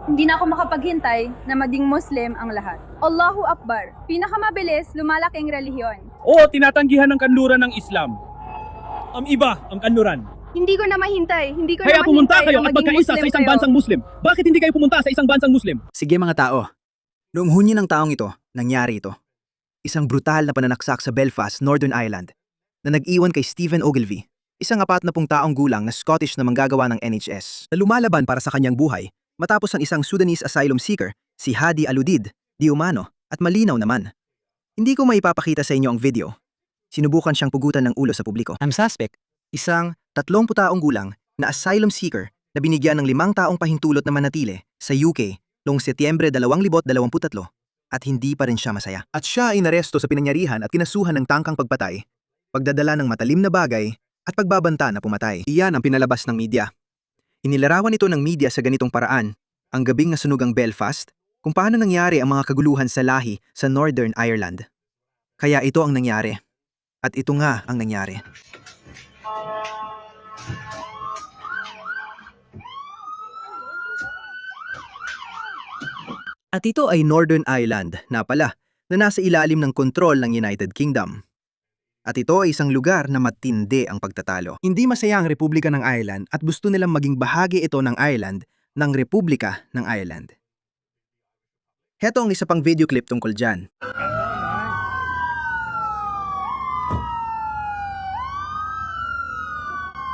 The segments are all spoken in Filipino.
Hindi na ako makapaghintay na maging Muslim ang lahat. Allahu Akbar, pinakamabilis lumalaking relihiyon. Oo, tinatanggihan ng kanluran ng Islam. Ang iba, ang kanluran. Hindi ko na mahintay, hindi ko Kaya na pumunta mahintay kayo na at maging magkaisa Muslim sa isang kayo. bansang Muslim. Bakit hindi kayo pumunta sa isang bansang Muslim? Sige mga tao, noong Hunyo ng taong ito, nangyari ito. Isang brutal na pananaksak sa Belfast, Northern Ireland, na nag-iwan kay Stephen Ogilvy, isang 40 taong gulang na Scottish na manggagawa ng NHS, na lumalaban para sa kanyang buhay matapos ang isang Sudanese asylum seeker, si Hadi Aludid, di umano, at malinaw naman. Hindi ko maipapakita sa inyo ang video. Sinubukan siyang pugutan ng ulo sa publiko. Ang suspect, isang 30 taong gulang na asylum seeker na binigyan ng 5 taong pahintulot na manatili sa UK noong Setyembre 2023 at hindi pa rin siya masaya. At siya ay inaresto sa pinangyarihan at kinasuhan ng tangkang pagpatay, pagdadala ng matalim na bagay at pagbabanta na pumatay. Iyan ang pinalabas ng media. Inilarawan ito ng media sa ganitong paraan, ang gabing nasunugang Belfast, kung paano nangyari ang mga kaguluhan sa lahi sa Northern Ireland. Kaya ito ang nangyari. At ito nga ang nangyari. At ito ay Northern Ireland na pala na nasa ilalim ng kontrol ng United Kingdom. At ito ay isang lugar na matindi ang pagtatalo. Hindi masaya ang Republika ng Ireland at gusto nilang maging bahagi ito ng Ireland ng Republika ng Ireland. Heto ang isa pang video clip tungkol dyan.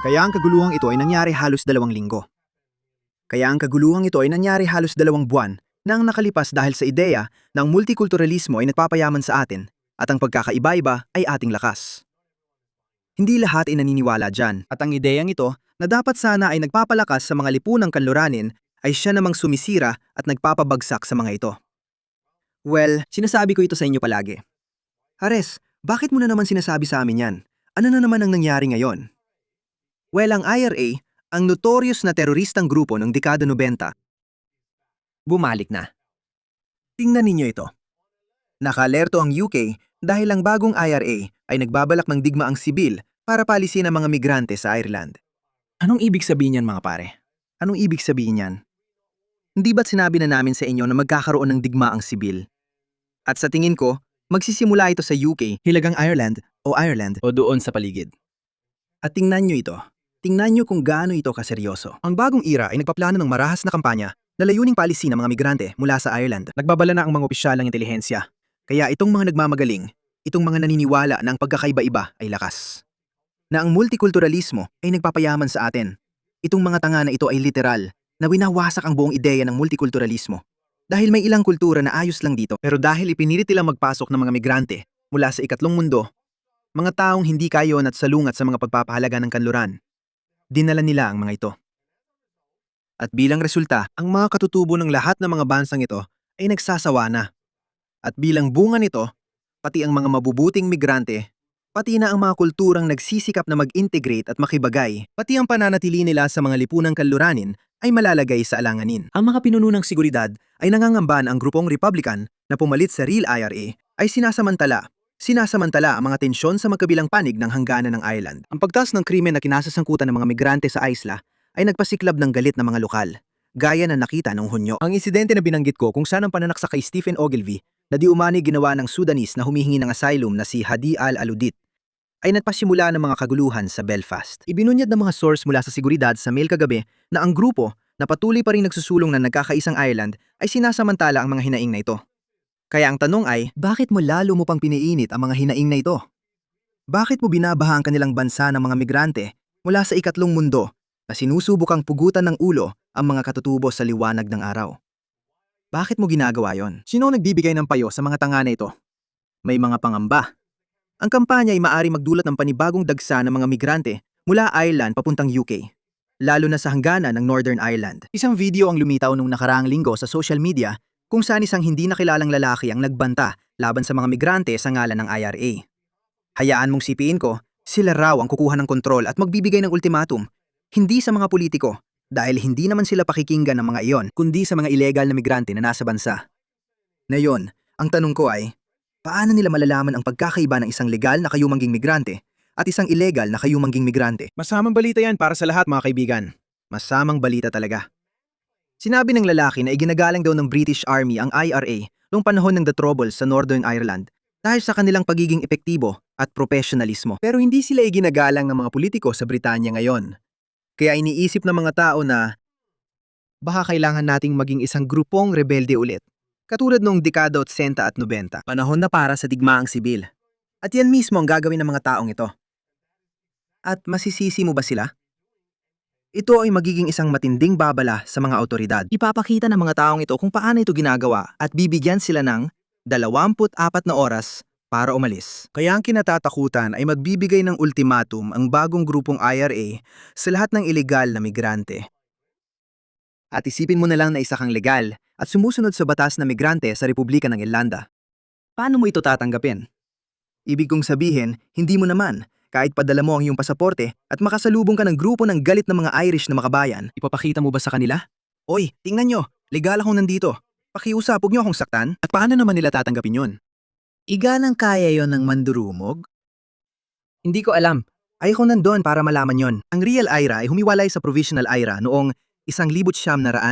Kaya ang kaguluhang ito ay nangyari halos 2 linggo. Kaya ang kaguluhang ito ay nangyari halos 2 buwan na ang nakalipas dahil sa ideya na ang multikulturalismo ay nagpapayaman sa atin at ang pagkakaiba-iba ay ating lakas. Hindi lahat ay naniniwala dyan at ang ideyang ito na dapat sana ay nagpapalakas sa mga lipunang kanluranin ay siya namang sumisira at nagpapabagsak sa mga ito. Well, sinasabi ko ito sa inyo palagi. Hares, bakit mo na naman sinasabi sa amin yan? Ano na naman ang nangyari ngayon? Well, ang IRA, ang notorious na teroristang grupo ng dekada 90, bumalik na. Tingnan ninyo ito. Nakalerto ang UK dahil ang bagong IRA ay nagbabalak ng digmaang sibil para palisin ang mga migrante sa Ireland. Anong ibig sabihin yan mga pare? Anong ibig sabihin yan? Hindi ba't sinabi na namin sa inyo na magkakaroon ng digmaang sibil? At sa tingin ko, magsisimula ito sa UK, Hilagang Ireland o doon sa paligid. At tingnan nyo ito. Tingnan nyo kung gaano ito kaseryoso. Ang bagong era ay nagpaplano ng marahas na kampanya na layuning palisin ng mga migrante mula sa Ireland. Nagbabala na ang mga opisyal ng intelihensya. Kaya itong mga nagmamagaling, itong mga naniniwala na ang pagkakaiba-iba ay lakas. Na ang multikulturalismo ay nagpapayaman sa atin. Itong mga tanga na ito ay literal, na winawasak ang buong ideya ng multikulturalismo. Dahil may ilang kultura na ayos lang dito, pero dahil ipinilit nilang magpasok ng mga migrante mula sa ikatlong mundo, mga taong hindi kayon at salungat sa mga pagpapahalaga ng kanluran, dinala nila ang mga ito. At bilang resulta, ang mga katutubo ng lahat ng mga bansang ito ay nagsasawa na. At bilang bunga nito, pati ang mga mabubuting migrante, pati na ang mga kulturang nagsisikap na mag-integrate at makibagay, pati ang pananatili nila sa mga lipunang kanluranin ay malalagay sa alanganin. Ang mga pinuno ng seguridad ay nangangamba na ang grupong Republican na pumalit sa real IRA ay sinasamantala ang mga tensyon sa magkabilang panig ng hangganan ng Ireland. Ang pagtaas ng krimen na kinasasangkutan ng mga migrante sa isla ay nagpasiklab ng galit ng mga lokal, gaya na nakita noong Hunyo. Ang insidente na binanggit ko kung saan ang pananaksak kay Stephen Ogilvy na di umani ginawa ng Sudanese na humihingi ng asylum na si Hadi Al-Aludid ay nagpasimula ng mga kaguluhan sa Belfast. Ibinunyad ng mga source mula sa seguridad sa mail kagabi na ang grupo na patuloy pa rin nagsusulong na nagkakaisang Ireland ay sinasamantala ang mga hinaing na ito. Kaya ang tanong ay, bakit mo lalo mo pang piniinit ang mga hinaing na ito? Bakit mo binabaha ang kanilang bansa ng mga migrante mula sa ikatlong mundo na sinusubukang pugutan ng ulo ang mga katutubo sa liwanag ng araw? Bakit mo ginagawa yon? Sino ang nagbibigay ng payo sa mga tanga na ito? May mga pangamba. Ang kampanya ay maaari magdulot ng panibagong dagsa ng mga migrante mula Ireland papuntang UK, lalo na sa hangganan ng Northern Ireland. Isang video ang lumitaw nung nakaraang linggo sa social media kung saan isang hindi nakilalang lalaki ang nagbanta laban sa mga migrante sa ngalan ng IRA. Hayaan mong sipiin ko, sila raw ang kukuha ng kontrol at magbibigay ng ultimatum, hindi sa mga politiko, dahil hindi naman sila pakikinggan ng mga iyon, kundi sa mga ilegal na migrante na nasa bansa. Ngayon, ang tanong ko ay, paano nila malalaman ang pagkakaiba ng isang legal na kayumangging migrante at isang ilegal na kayumangging migrante? Masamang balita yan para sa lahat mga kaibigan. Masamang balita talaga. Sinabi ng lalaki na iginagalang daw ng British Army ang IRA noong panahon ng The Troubles sa Northern Ireland dahil sa kanilang pagiging epektibo at profesionalismo. Pero hindi sila iginagalang ng mga politiko sa Britanya ngayon. Kaya iniisip ng mga tao na baka kailangan nating maging isang grupong rebelde ulit, katulad noong dekada 80 at 90. Panahon na para sa digmaang sibil. At yan mismo ang gagawin ng mga taong ito. At masisisi mo ba sila? Ito ay magiging isang matinding babala sa mga awtoridad. Ipapakita ng mga taong ito kung paano ito ginagawa at bibigyan sila ng 24 na oras para umalis. Kaya ang kinatatakutan ay magbibigay ng ultimatum ang bagong grupong IRA sa lahat ng ilegal na migrante. At isipin mo na lang na isa kang legal at sumusunod sa batas na migrante sa Republika ng Irlanda. Paano mo ito tatanggapin? Ibig kong sabihin, hindi mo naman. Kahit padala mo ang iyong pasaporte at makasalubong ka ng grupo ng galit na mga Irish na makabayan, ipapakita mo ba sa kanila? Oy, tingnan nyo, legal akong nandito. Pakiusap, huwag nyo akong saktan. At paano naman nila tatanggapin yun? Iganang kaya yon ng mandurumog? Hindi ko alam. Ayoko nandun para malaman yon. Ang real IRA ay humiwalay sa provisional IRA noong 1977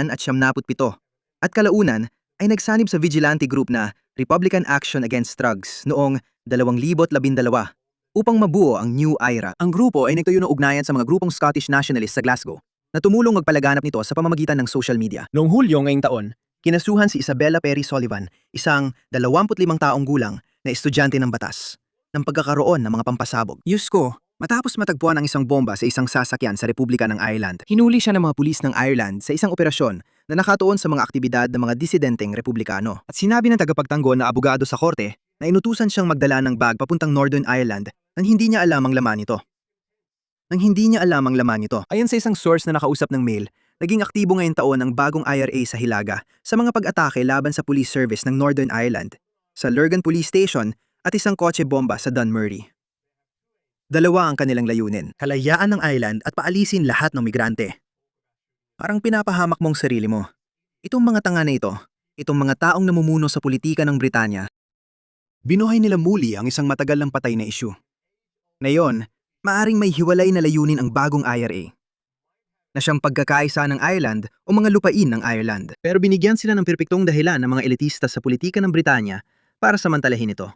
at kalaunan ay nagsanib sa vigilante group na Republican Action Against Drugs noong 2012 upang mabuo ang New IRA. Ang grupo ay nagtayo ng ugnayan sa mga grupong Scottish nationalists sa Glasgow na tumulong magpalaganap nito sa pamamagitan ng social media. Noong Hulyo ngayong taon, kinasuhan si Isabella Perry Sullivan, isang 25 taong gulang na estudyante ng batas, ng pagkakaroon ng mga pampasabog. Yusko, matapos matagpuan ang isang bomba sa isang sasakyan sa Republika ng Ireland, hinuli siya ng mga pulis ng Ireland sa isang operasyon na nakatuon sa mga aktibidad ng mga disidenteng Republikano. At sinabi ng tagapagtanggol na abogado sa korte na inutusan siyang magdala ng bag papuntang Northern Ireland nang hindi niya alam ang laman nito. Ayon sa isang source na nakausap ng Mail, naging aktibo ngayong taon ang bagong IRA sa Hilaga sa mga pag-atake laban sa police service ng Northern Ireland, sa Lurgan Police Station at isang kotse bomba sa Dunmurry. Dalawa ang kanilang layunin, kalayaan ng island at paalisin lahat ng migrante. Parang pinapahamak mong sarili mo. Itong mga tanga na ito, itong mga taong namumuno sa politika ng Britanya, binuhay nila muli ang isang matagal ng patay na isyu. Ngayon, maaring may hiwalay na layunin ang bagong IRA na siyang pagkakaisa ng Ireland o mga lupain ng Ireland. Pero binigyan sila ng perpektong dahilan ng mga elitista sa politika ng Britanya para samantalahin ito.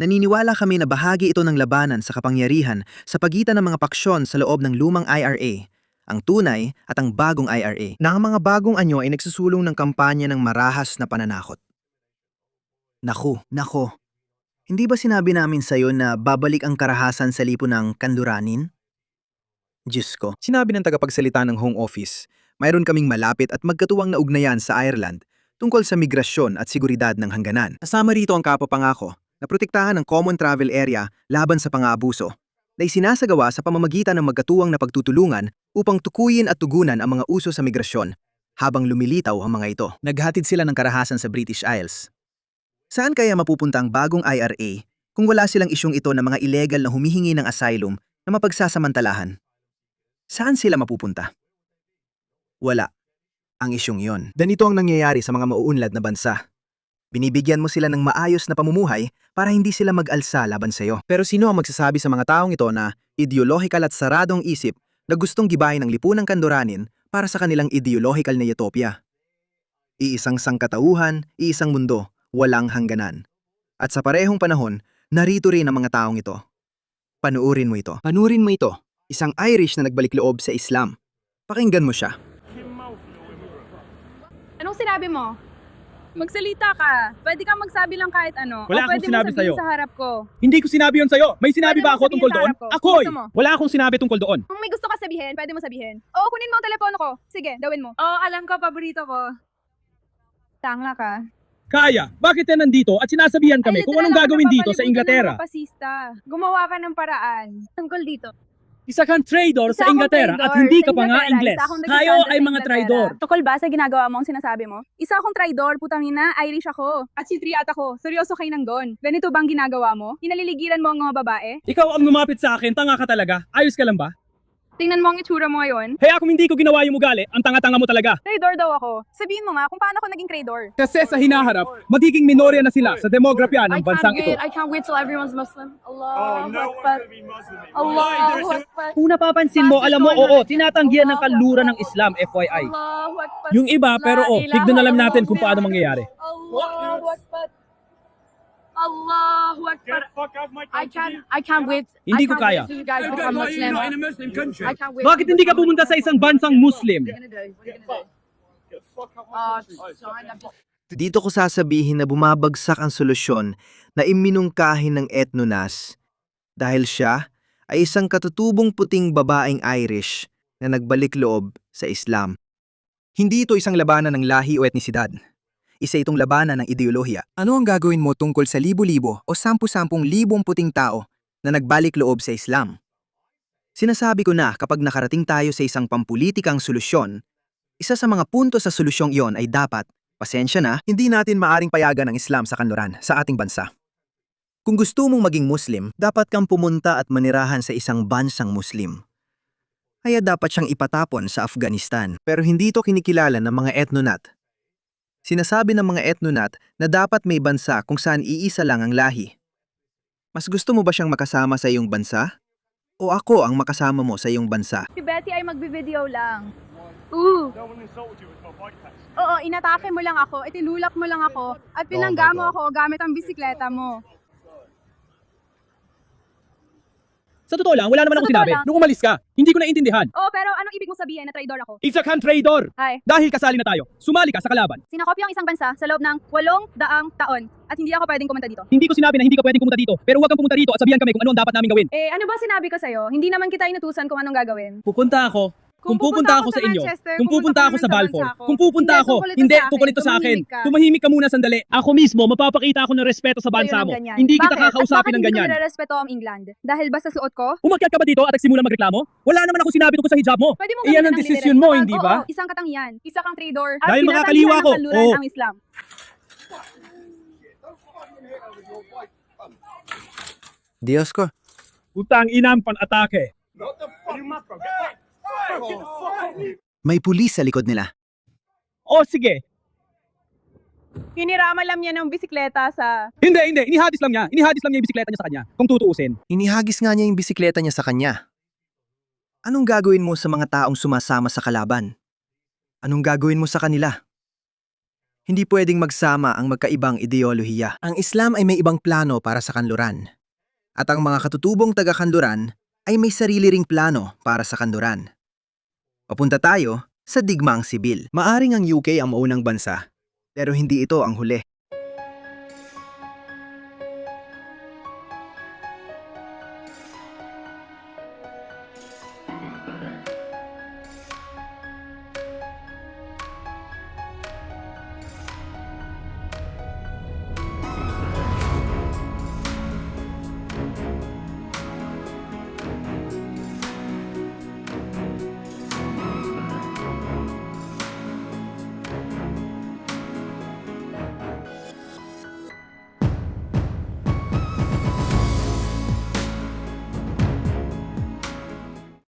Naniniwala kami na bahagi ito ng labanan sa kapangyarihan sa pagitan ng mga paksyon sa loob ng lumang IRA, ang tunay at ang bagong IRA, na ang mga bagong anyo ay nagsusulong ng kampanya ng marahas na pananakot. Naku. Hindi ba sinabi namin sa'yo na babalik ang karahasan sa lipunang Kanduranin? Diyos ko. Sinabi ng tagapagsalita ng Home Office, mayroon kaming malapit at magkatuwang na ugnayan sa Ireland tungkol sa migrasyon at seguridad ng hangganan. Kasama rito ang kapapangako na protektahan ang common travel area laban sa pang-aabuso na isinasagawa sa pamamagitan ng magkatuwang na pagtutulungan upang tukuyin at tugunan ang mga uso sa migrasyon habang lumilitaw ang mga ito. Naghatid sila ng karahasan sa British Isles. Saan kaya mapupunta ang bagong IRA kung wala silang isyong ito ng mga illegal na humihingi ng asylum na mapagsasamantalahan? Saan sila mapupunta? Wala. Ang isyong yon. Ganito ang nangyayari sa mga mauunlad na bansa. Binibigyan mo sila ng maayos na pamumuhay para hindi sila mag-alsa laban sa iyo. Pero sino ang magsasabi sa mga taong ito na ideolohikal at saradong isip na gustong gibahin ang lipunang Kanduranin para sa kanilang ideolohikal na utopia? Iisang sangkatauhan, iisang mundo, walang hangganan. At sa parehong panahon, narito rin ang mga taong ito. Panuurin mo ito. Isang Irish na nagbalik loob sa Islam. Pakinggan mo siya. Anong sinabi mo? Magsalita ka. Pwede kang magsabi lang kahit ano. Wala akong sinabi sa'yo. Sa harap ko. Hindi ko sinabi yon sa'yo. May sinabi Pwede ba mo ako sabihin tungkol sa doon? harap ko. Ako'y! Gusto mo? Wala akong sinabi tungkol doon. Kung may gusto ka sabihin, pwede mo sabihin. Oo, kunin mo ang telepono ko. Sige, gawin mo. Oo, alam ko, paborito ko. Tanga ka. Kaya, bakit yan nandito at sinasabihan kami kung anong gagawin dito sa Inglaterra? Gumawa ka ng paraan. Tungkol dito. Isa kang traitor sa Isa akong Inglaterra traidor at hindi ka sa pa nga Inglaterra. Ingles. Isa akong Tayo nagkasanda ay sa mga Inglaterra. traidor. Tukol ba sa ginagawa mo ang sinasabi mo? Isa akong traidor, putang ina, Irish ako. At si Triat ako, seryoso kayo nang doon. Ganito bang ginagawa mo? Hinaliligiran mo ang mga babae? Ikaw ang lumapit sa akin, tanga ka talaga. Ayos ka lang ba? Tingnan mo ang itsura mo ngayon. Kaya kung hindi ko ginawa yung ugali, ang tanga-tanga mo talaga. Traidor daw ako. Sabihin mo nga kung paano ako naging traidor. Kasi sa hinaharap, magiging minorya na sila sa demografiya ng bansang ito. I can't wait till everyone's Muslim. Allah Akbar. Allahu Akbar. Kung napapansin mo, alam mo, oo, tinatanggihan ng kanluran ng Islam, FYI. Allahu Akbar. Yung iba, pero tignan na lang natin kung paano mangyayari. Allahu Akbar. Allahu Akbar. I can't wait. Hindi ko kaya. You guys become Muslim. I can't wait. Bakit hindi ka pumunta sa isang bansang Muslim? Dito ko sasabihin na bumabagsak ang solusyon na iminungkahi ng Ethnonas dahil siya ay isang katutubong puting babaeng Irish na nagbalik loob sa Islam. Hindi ito isang labanan ng lahi o etnisidad. Isa itong labanan ng ideolohiya. Ano ang gagawin mo tungkol sa libo-libo o sampu-sampung libong puting tao na nagbalik loob sa Islam? Sinasabi ko na kapag nakarating tayo sa isang pampulitikang solusyon, isa sa mga punto sa solusyong iyon ay dapat, pasensya na, hindi natin maaring payagan ang Islam sa kanluran sa ating bansa. Kung gusto mong maging Muslim, dapat kang pumunta at manirahan sa isang bansang Muslim. Kaya dapat siyang ipatapon sa Afghanistan. Pero hindi ito kinikilala ng mga etnonat. Sinasabi ng mga etnonat na dapat may bansa kung saan iisa lang ang lahi. Mas gusto mo ba siyang makasama sa iyong bansa? O ako ang makasama mo sa iyong bansa? Si Betty ay magbi-video lang. Oo, inatake mo lang ako, itinulak mo lang ako, at pinangga mo ako gamit ang bisikleta mo. Sa totoo lang, wala naman Sa akong totoo sinabi. lang. Nung umalis ka, hindi ko naintindihan. Oo, pero anong ibig mong sabihin na traidor ako? Isa kang traitor! Ay, Dahil kasali na tayo, sumali ka sa kalaban. sinakopya ang isang bansa sa loob ng 800 taon at hindi ako pwedeng pumunta dito. Hindi ko sinabi na hindi ka pwedeng pumunta dito, pero huwag kang pumunta dito at sabihan kami kung ano ang dapat namin gawin. Ano ba sinabi ko sa'yo? Hindi naman kita inutusan kung anong gagawin. Pupunta ako. Kung pupunta ako sa inyo, Manchester, kung pupunta ako sa Balfour, kung pupunta ako, tungkol ito hindi, sa akin, tungkol ito sa akin. tumahimik ka. Tumahimik ka muna sandali. Ako mismo, mapapakita ako ng respeto sa bansa mo. Hindi kita kakausapin ng ganyan. Bakit hindi ko nirerespeto ang England? Dahil ba sa suot ko? Umakyat ka ba dito at nagsimula magreklamo? Wala naman ako sinabi tungkol sa hijab mo. Pwede mo Iyan gamitin ang ng desisyon mo, literal. hindi ba? Oo, isang katangian, isa kang traidor. At Dahil tinatanggihan makakaliwa ng ko. kanluran Oo. ang Islam. Diyos ko. Utang inang pan-atake. May pulis sa likod nila. O sige. Hinirama lang niya ng bisikleta sa... Hindi. Inihadis lang niya. Inihadis lang niya yung bisikleta niya sa kanya. Kung tutuusin. Inihagis nga niya yung bisikleta niya sa kanya. Anong gagawin mo sa mga taong sumasama sa kalaban? Anong gagawin mo sa kanila? Hindi pwedeng magsama ang magkaibang ideolohiya. Ang Islam ay may ibang plano para sa kanluran. At ang mga katutubong taga-kanluran ay may sarili ring plano para sa kanluran. Papunta tayo sa digmaang sibil. Maaring ang UK ang maunang bansa, pero hindi ito ang huli.